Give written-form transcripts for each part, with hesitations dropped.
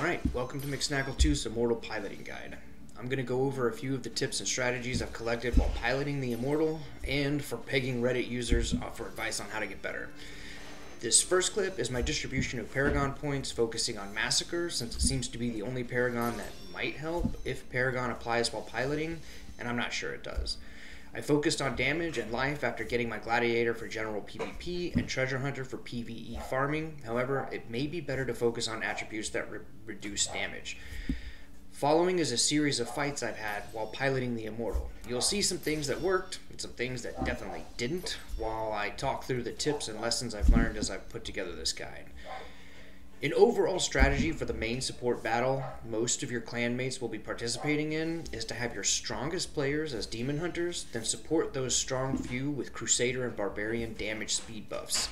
Alright, welcome to McSnaggletooth's Immortal Piloting Guide. I'm going to go over a few of the tips and strategies I've collected while piloting the Immortal, and for pegging Reddit users for advice on how to get better. This first clip is my distribution of paragon points focusing on massacre, since it seems to be the only paragon that might help if paragon applies while piloting, and I'm not sure it does. I focused on damage and life after getting my gladiator for general PvP and treasure hunter for PvE farming. However, it may be better to focus on attributes that reduce damage. Following is a series of fights I've had while piloting the Immortal. You'll see some things that worked and some things that definitely didn't while I talk through the tips and lessons I've learned as I've put together this guide. An overall strategy for the main support battle most of your clanmates will be participating in is to have your strongest players as demon hunters, then support those strong few with Crusader and Barbarian damage speed buffs.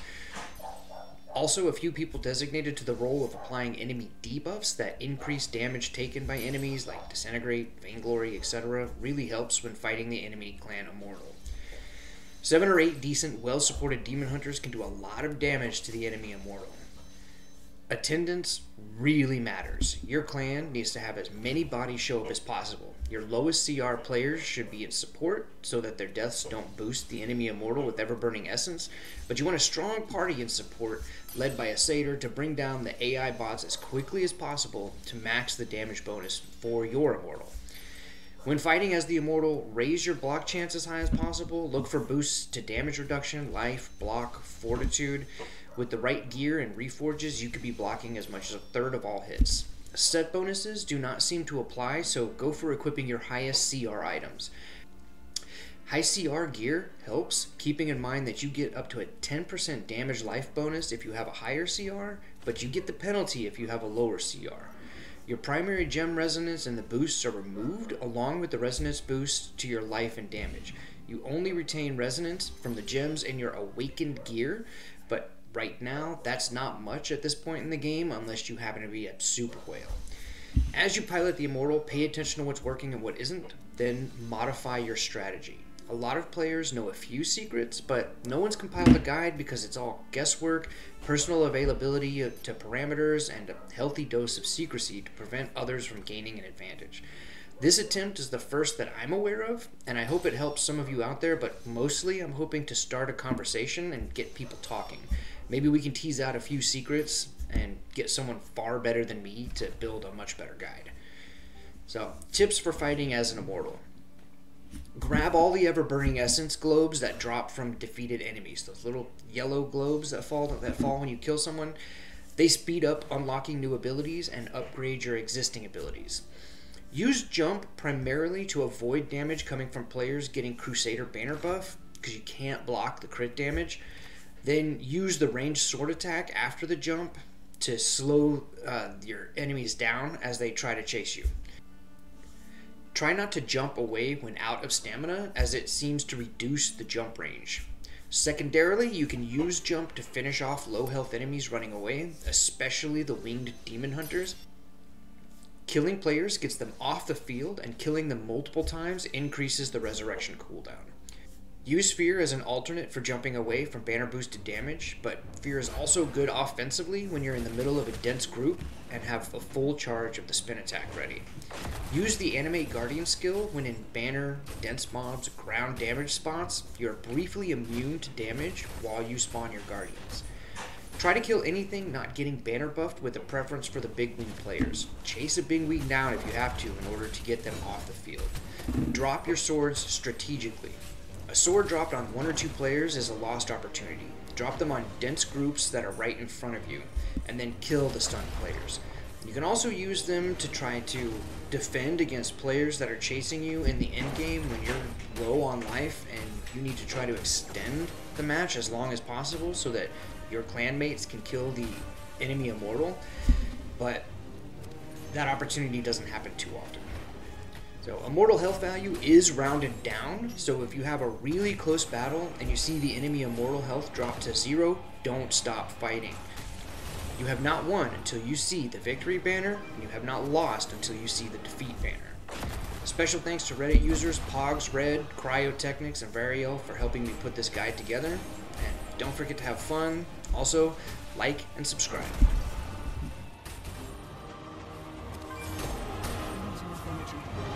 Also, a few people designated to the role of applying enemy debuffs that increase damage taken by enemies like disintegrate, vainglory, etc. really helps when fighting the enemy clan Immortal. 7 or 8 decent, well-supported demon hunters can do a lot of damage to the enemy Immortal. Attendance really matters. Your clan needs to have as many bodies show up as possible. Your lowest CR players should be in support so that their deaths don't boost the enemy Immortal with ever-burning essence, but you want a strong party in support led by a satyr to bring down the AI bots as quickly as possible to max the damage bonus for your Immortal. When fighting as the Immortal, raise your block chance as high as possible. Look for boosts to damage reduction, life, block, fortitude. With the right gear and reforges, you could be blocking as much as a third of all hits. Set bonuses do not seem to apply, so go for equipping your highest CR items. High CR gear helps, keeping in mind that you get up to a 10% damage life bonus if you have a higher CR, but you get the penalty if you have a lower CR. Your primary gem resonance and the boosts are removed, along with the resonance boost to your life and damage. You only retain resonance from the gems in your awakened gear, but right now, that's not much at this point in the game unless you happen to be a super whale. As you pilot the Immortal, pay attention to what's working and what isn't, then modify your strategy. A lot of players know a few secrets, but no one's compiled a guide because it's all guesswork, personal availability to parameters, and a healthy dose of secrecy to prevent others from gaining an advantage. This attempt is the first that I'm aware of, and I hope it helps some of you out there, but mostly I'm hoping to start a conversation and get people talking. Maybe we can tease out a few secrets and get someone far better than me to build a much better guide. So, tips for fighting as an Immortal. Grab all the ever-burning essence globes that drop from defeated enemies. Those little yellow globes that fall when you kill someone. They speed up unlocking new abilities and upgrade your existing abilities. Use jump primarily to avoid damage coming from players getting Crusader banner buff, because you can't block the crit damage. Then use the ranged sword attack after the jump to slow your enemies down as they try to chase you. Try not to jump away when out of stamina, as it seems to reduce the jump range. Secondarily, you can use jump to finish off low health enemies running away, especially the winged demon hunters. Killing players gets them off the field, and killing them multiple times increases the resurrection cooldown. Use Fear as an alternate for jumping away from banner boosted damage, but Fear is also good offensively when you're in the middle of a dense group and have a full charge of the spin attack ready. Use the Animate Guardian skill when in banner, dense mobs, ground damage spots. You're briefly immune to damage while you spawn your Guardians. Try to kill anything not getting banner buffed with a preference for the big wing players. Chase a big wing down if you have to in order to get them off the field. Drop your swords strategically. A sword dropped on 1 or 2 players is a lost opportunity. Drop them on dense groups that are right in front of you, and then kill the stunned players. You can also use them to try to defend against players that are chasing you in the end game when you're low on life and you need to try to extend the match as long as possible so that your clanmates can kill the enemy Immortal, but that opportunity doesn't happen too often. So, Immortal health value is rounded down, so if you have a really close battle and you see the enemy Immortal health drop to 0, don't stop fighting. You have not won until you see the victory banner, and you have not lost until you see the defeat banner. Special thanks to Reddit users Pogs, Red, Cryotechnics, and Variel for helping me put this guide together. And don't forget to have fun. Also, like and subscribe. damage you.